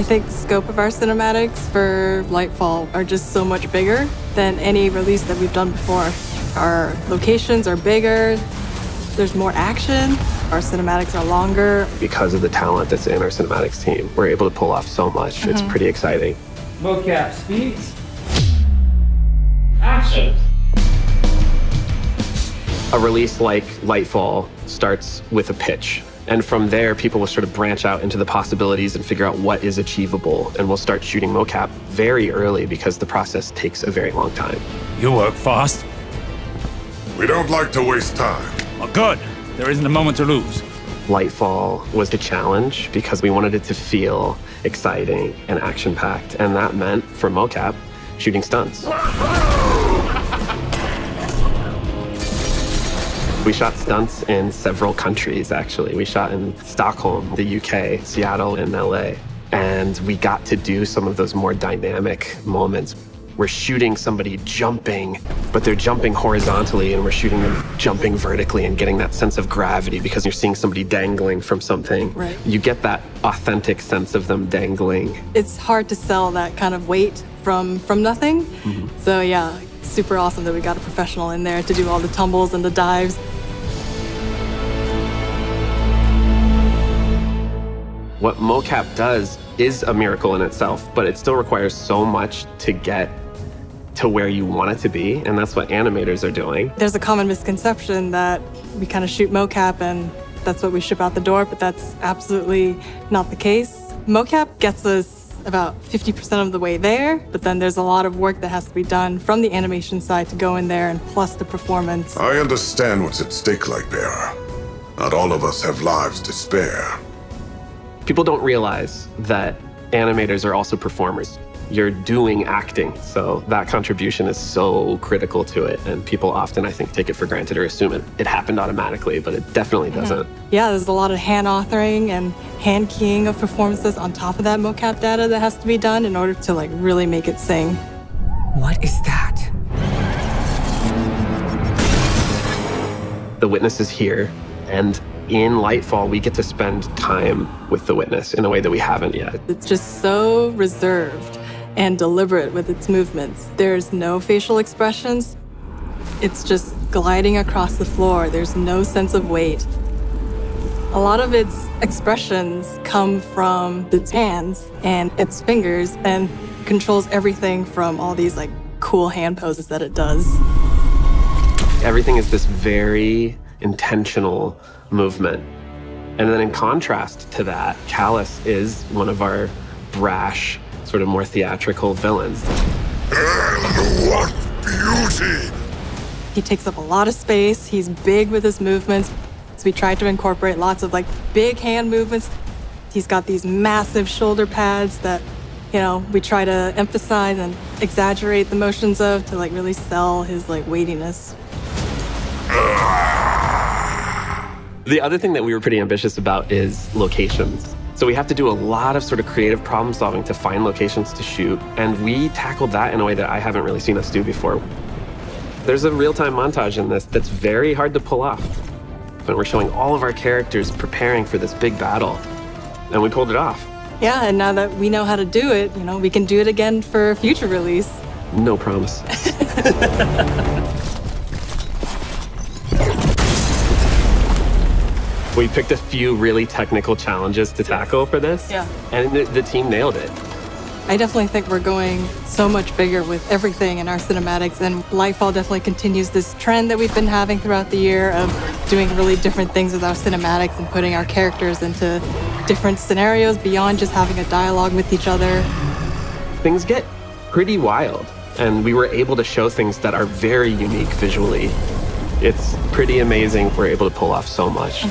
I think the scope of our cinematics for Lightfall are just so much bigger than any release that we've done before. Our locations are bigger, there's more action, our cinematics are longer. Because of the talent that's in our cinematics team, we're able to pull off so much. It's pretty exciting. Mocap speeds. Action. A release like Lightfall starts with a pitch. And from there, people will sort of branch out into the possibilities and figure out what is achievable. And we'll start shooting mocap very early because the process takes a very long time. You work fast. We don't like to waste time. Well, good. There isn't a moment to lose. Lightfall was the challenge because we wanted it to feel exciting and action-packed. And that meant, for mocap, shooting stunts. We shot stunts in several countries, actually. We shot in Stockholm, the UK, Seattle, and LA. And we got to do some of those more dynamic moments. We're shooting somebody jumping, but they're jumping horizontally, and we're shooting them jumping vertically and getting that sense of gravity because you're seeing somebody dangling from something. Right. You get that authentic sense of them dangling. It's hard to sell that kind of weight from nothing. So yeah, super awesome that we got a professional in there to do all the tumbles and the dives. What mocap does is a miracle in itself, but it still requires so much to get to where you want it to be, and that's what animators are doing. There's a common misconception that we kind of shoot mocap and that's what we ship out the door, but that's absolutely not the case. Mocap gets us about 50% of the way there, but then there's a lot of work that has to be done from the animation side to go in there, and plus the performance. I understand what's at stake, Lightbearer. Not all of us have lives to spare. People don't realize that animators are also performers. You're doing acting, so that contribution is so critical to it, and people often, I think, take it for granted or assume it happened automatically, but it definitely doesn't. Yeah, there's a lot of hand authoring and hand keying of performances on top of that mocap data that has to be done in order to like really make it sing. What is that? The witness is here, and in Lightfall, we get to spend time with the witness in a way that we haven't yet. It's just so reserved and deliberate with its movements. There's no facial expressions. It's just gliding across the floor. There's no sense of weight. A lot of its expressions come from its hands and its fingers, and controls everything from all these like cool hand poses that it does. Everything is this very intentional movement. And then in contrast to that, Callus is one of our brash, sort of more theatrical villains. And what beauty! He takes up a lot of space. He's big with his movements. So we tried to incorporate lots of like big hand movements. He's got these massive shoulder pads that, you know, we try to emphasize and exaggerate the motions of to like really sell his like weightiness. The other thing that we were pretty ambitious about is locations. So we have to do a lot of sort of creative problem solving to find locations to shoot, and we tackled that in a way that I haven't really seen us do before. There's a real-time montage in this that's very hard to pull off. But we're showing all of our characters preparing for this big battle, and we pulled it off. Yeah, and now that we know how to do it, you know, we can do it again for a future release. No promises. We picked a few really technical challenges to tackle for this, Yeah. and the team nailed it. I definitely think we're going so much bigger with everything in our cinematics, and Lightfall definitely continues this trend that we've been having throughout the year of doing really different things with our cinematics and putting our characters into different scenarios beyond just having a dialogue with each other. Things get pretty wild, and we were able to show things that are very unique visually. It's pretty amazing we're able to pull off so much.